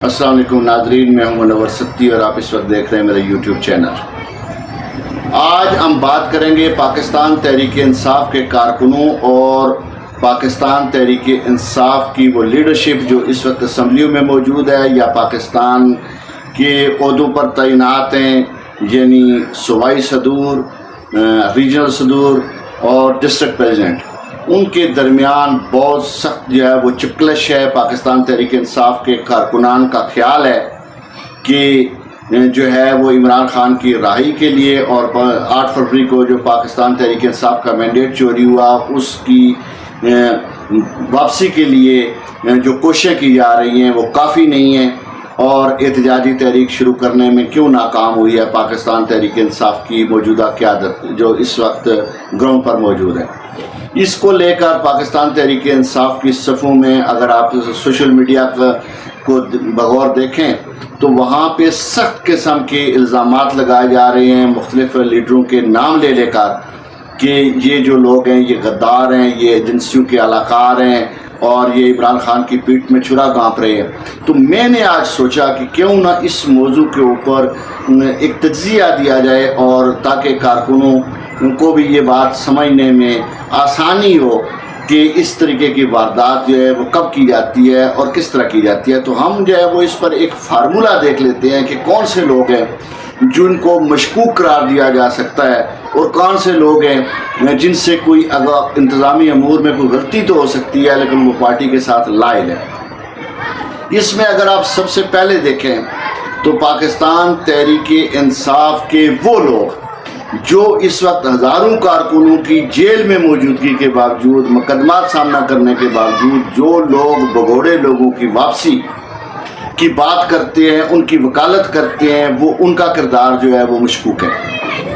السلام علیکم ناظرین، میں ہوں منور ستی اور آپ اس وقت دیکھ رہے ہیں میرا یوٹیوب چینل۔ آج ہم بات کریں گے پاکستان تحریک انصاف کے کارکنوں اور پاکستان تحریک انصاف کی وہ لیڈرشپ جو اس وقت اسمبلیوں میں موجود ہے یا پاکستان کے عہدوں پر تعینات ہیں، یعنی صوبائی صدور، ریجنل صدور اور ڈسٹرکٹ پریزیڈنٹ۔ ان کے درمیان بہت سخت جو ہے وہ چپکلش ہے۔ پاکستان تحریک انصاف کے کارکنان کا خیال ہے کہ جو ہے وہ عمران خان کی رہائی کے لیے اور 8 فروری کو جو پاکستان تحریک انصاف کا مینڈیٹ چوری ہوا اس کی واپسی کے لیے جو کوششیں کی جا رہی ہیں وہ کافی نہیں ہیں، اور احتجاجی تحریک شروع کرنے میں کیوں ناکام ہوئی ہے پاکستان تحریک انصاف کی موجودہ قیادت جو اس وقت گراؤنڈ پر موجود ہے۔ اس کو لے کر پاکستان تحریک انصاف کی صفوں میں اگر آپ سوشل میڈیا کو بغور دیکھیں تو وہاں پہ سخت قسم کے الزامات لگائے جا رہے ہیں مختلف لیڈروں کے نام لے لے کر کہ یہ جو لوگ ہیں یہ غدار ہیں، یہ ایجنسیوں کے اعلی کار ہیں اور یہ عمران خان کی پیٹھ میں چھرا گانپ رہے ہیں۔ تو میں نے آج سوچا کہ کیوں نہ اس موضوع کے اوپر ایک تجزیہ دیا جائے اور تاکہ کارکنوں کو بھی یہ بات سمجھنے میں آسانی ہو کہ اس طریقے کی واردات جو ہے وہ کب کی جاتی ہے اور کس طرح کی جاتی ہے۔ تو ہم جو ہے وہ اس پر ایک فارمولہ دیکھ لیتے ہیں کہ کون سے لوگ ہیں جن کو مشکوک قرار دیا جا سکتا ہے اور کون سے لوگ ہیں جن سے کوئی انتظامی امور میں کوئی غلطی تو ہو سکتی ہے لیکن وہ پارٹی کے ساتھ لائل ہے۔ اس میں اگر آپ سب سے پہلے دیکھیں تو پاکستان تحریک انصاف کے وہ لوگ جو اس وقت ہزاروں کارکنوں کی جیل میں موجودگی کے باوجود، مقدمات سامنا کرنے کے باوجود جو لوگ بگوڑے لوگوں کی واپسی کی بات کرتے ہیں، ان کی وکالت کرتے ہیں، وہ ان کا کردار جو ہے وہ مشکوک ہے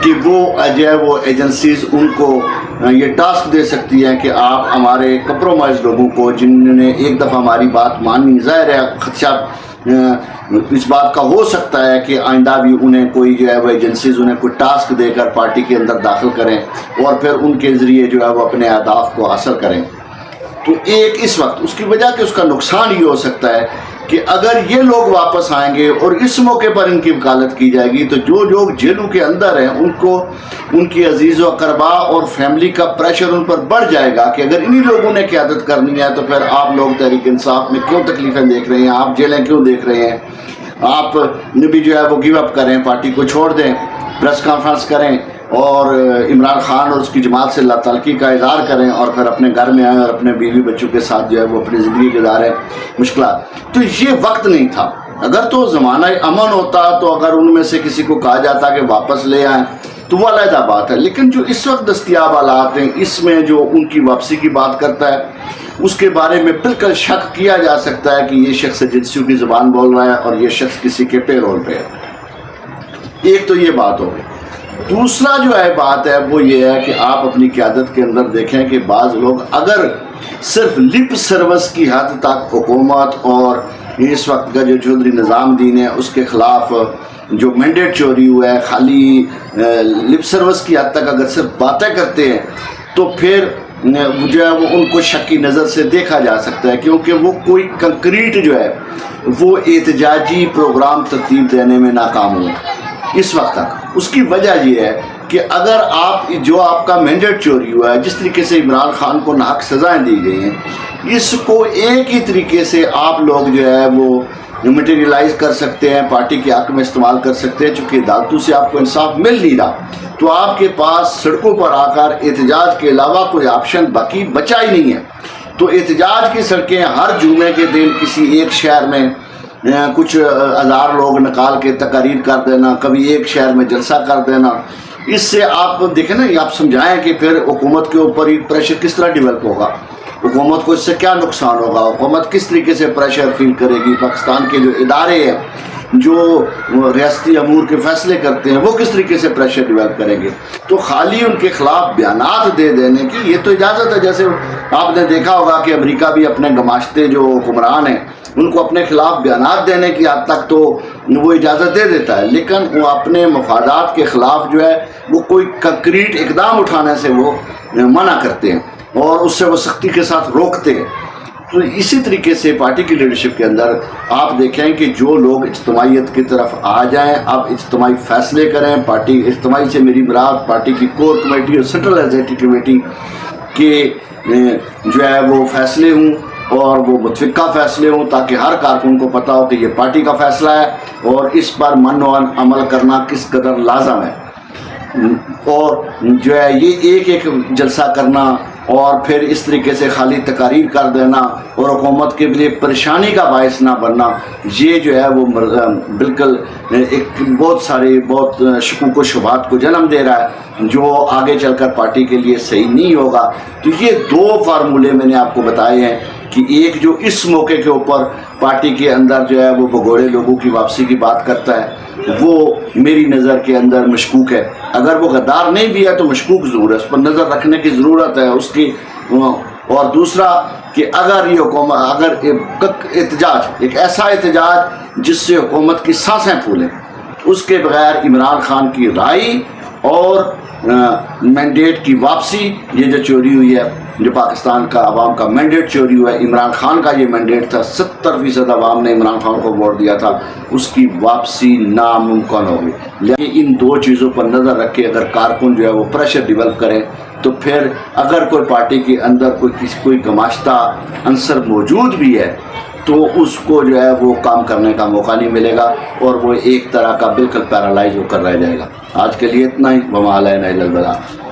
کہ وہ جو ہے وہ ایجنسیز ان کو یہ ٹاسک دے سکتی ہیں کہ آپ ہمارے کمپرومائز لوگوں کو جنہوں نے ایک دفعہ ہماری بات مانی، ظاہر ہے خدشات اس بات کا ہو سکتا ہے کہ آئندہ بھی انہیں کوئی جو ہے وہ ایجنسیز انہیں کوئی ٹاسک دے کر پارٹی کے اندر داخل کریں اور پھر ان کے ذریعے جو ہے وہ اپنے اہداف کو حاصل کریں۔ تو ایک اس وقت اس کی وجہ کہ اس کا نقصان یہ ہو سکتا ہے کہ اگر یہ لوگ واپس آئیں گے اور اس موقع پر ان کی وکالت کی جائے گی تو جو لوگ جیلوں کے اندر ہیں ان کو ان کی عزیز و اقربا اور فیملی کا پریشر ان پر بڑھ جائے گا کہ اگر انہی لوگوں نے قیادت کرنی ہے تو پھر آپ لوگ تحریک انصاف میں کیوں تکلیفیں دیکھ رہے ہیں، آپ جیلیں کیوں دیکھ رہے ہیں، آپ نے بھی جو ہے وہ گیو اپ کریں، پارٹی کو چھوڑ دیں، پریس کانفرنس کریں اور عمران خان اور اس کی جماعت سے اللہ تعالیٰ کا اظہار کریں اور پھر اپنے گھر میں آئیں اور اپنے بیوی بچوں کے ساتھ جو ہے وہ اپنی زندگی گزاریں مشکلات۔ تو یہ وقت نہیں تھا۔ اگر تو زمانہ امن ہوتا تو اگر ان میں سے کسی کو کہا جاتا کہ واپس لے آئیں تو وہ علیحدہ بات ہے، لیکن جو اس وقت دستیاب حالات ہیں اس میں جو ان کی واپسی کی بات کرتا ہے اس کے بارے میں بالکل شک کیا جا سکتا ہے کہ یہ شخص ایجنسیوں کی زبان بول رہا ہے اور یہ شخص کسی کے پے رول پہ ہے۔ ایک تو یہ بات ہو گئی۔ دوسرا جو ہے بات ہے وہ یہ ہے کہ آپ اپنی قیادت کے اندر دیکھیں کہ بعض لوگ اگر صرف لپ سروس کی حد تک حکومت اور اس وقت کا جو چودھری نظام الدین ہے اس کے خلاف جو مینڈیٹ چوری ہوا ہے، خالی لپ سروس کی حد تک اگر صرف باتیں کرتے ہیں تو پھر جو ہے وہ ان کو شک کی نظر سے دیکھا جا سکتا ہے کیونکہ وہ کوئی کنکریٹ جو ہے وہ احتجاجی پروگرام ترتیب دینے میں ناکام ہوئے اس وقت تک۔ اس کی وجہ یہ ہے کہ اگر آپ کا مینڈیٹ چوری ہوا ہے، جس طریقے سے عمران خان کو ناحق سزائیں دی گئی ہیں، اس کو ایک ہی طریقے سے آپ لوگ جو ہے وہ مٹیریلائز کر سکتے ہیں، پارٹی کے حق میں استعمال کر سکتے ہیں۔ چونکہ عدالتوں سے آپ کو انصاف مل نہیں رہا تو آپ کے پاس سڑکوں پر آ کر احتجاج کے علاوہ کوئی آپشن باقی بچا ہی نہیں ہے۔ تو احتجاج کی سڑکیں ہر جمعے کے دن کسی ایک شہر میں کچھ ہزار لوگ نکال کے تقاریر کر دینا، کبھی ایک شہر میں جلسہ کر دینا، اس سے آپ دیکھیں نا، آپ سمجھائیں کہ پھر حکومت کے اوپر یہ پریشر کس طرح ڈیولپ ہوگا، حکومت کو اس سے کیا نقصان ہوگا، حکومت کس طریقے سے پریشر فیل کرے گی، پاکستان کے جو ادارے ہیں جو ریاستی امور کے فیصلے کرتے ہیں وہ کس طریقے سے پریشر ڈیولپ کریں گے۔ تو خالی ان کے خلاف بیانات دے دینے کی یہ تو اجازت ہے، جیسے آپ نے دیکھا ہوگا کہ امریکہ بھی اپنے گماشتے جو حکمران ہیں ان کو اپنے خلاف بیانات دینے کی حد تک تو وہ اجازت دے دیتا ہے، لیکن وہ اپنے مفادات کے خلاف جو ہے وہ کوئی کنکریٹ اقدام اٹھانے سے وہ منع کرتے ہیں اور اس سے وہ سختی کے ساتھ روکتے ہیں۔ تو اسی طریقے سے پارٹی کی لیڈرشپ کے اندر آپ دیکھیں کہ جو لوگ اجتماعیت کی طرف آ جائیں، اب اجتماعی فیصلے کریں. پارٹی اجتماعی سے میری مراد پارٹی کی کور کمیٹی اور سینٹرل ایگزیکٹو کمیٹی کے جو ہے وہ فیصلے ہوں اور وہ متفقہ فیصلے ہوں، تاکہ ہر کارکن کو پتہ ہو کہ یہ پارٹی کا فیصلہ ہے اور اس پر من و عمل کرنا کس قدر لازم ہے. اور جو ہے یہ ایک ایک جلسہ کرنا اور پھر اس طریقے سے خالی تقاریر کر دینا اور حکومت کے لیے پریشانی کا باعث نہ بننا، یہ جو ہے وہ بالکل ایک بہت شکوک و شبہات کو جنم دے رہا ہے، جو آگے چل کر پارٹی کے لیے صحیح نہیں ہوگا. تو یہ دو فارمولے میں نے آپ کو بتائے ہیں کہ ایک جو اس موقع کے اوپر پارٹی کے اندر جو ہے وہ بھگوڑے لوگوں کی واپسی کی بات کرتا ہے، وہ میری نظر کے اندر مشکوک ہے. اگر وہ غدار نہیں بھی ہے تو مشکوک ضرور ہے، اس پر نظر رکھنے کی ضرورت ہے اس کی. اور دوسرا کہ اگر یہ حکومت احتجاج ایک ایسا احتجاج جس سے حکومت کی سانسیں پھولیں، اس کے بغیر عمران خان کی رائے اور مینڈیٹ کی واپسی، یہ جو چوری ہوئی ہے، جو پاکستان کا عوام کا مینڈیٹ چوری ہوا ہے، عمران خان کا یہ مینڈیٹ تھا، 70% عوام نے عمران خان کو ووٹ دیا تھا، اس کی واپسی ناممکن ہوگی. لیکن ان دو چیزوں پر نظر رکھ کے اگر کارکن جو ہے وہ پریشر ڈیولپ کریں تو پھر اگر کوئی پارٹی کے اندر کوئی گماشتہ عنصر موجود بھی ہے تو اس کو جو ہے وہ کام کرنے کا موقع نہیں ملے گا اور وہ ایک طرح کا بالکل پیرالائز ہو کر رہ جائے گا. آج کے لیے اتنا ہی. وما علینا الا البلاغ.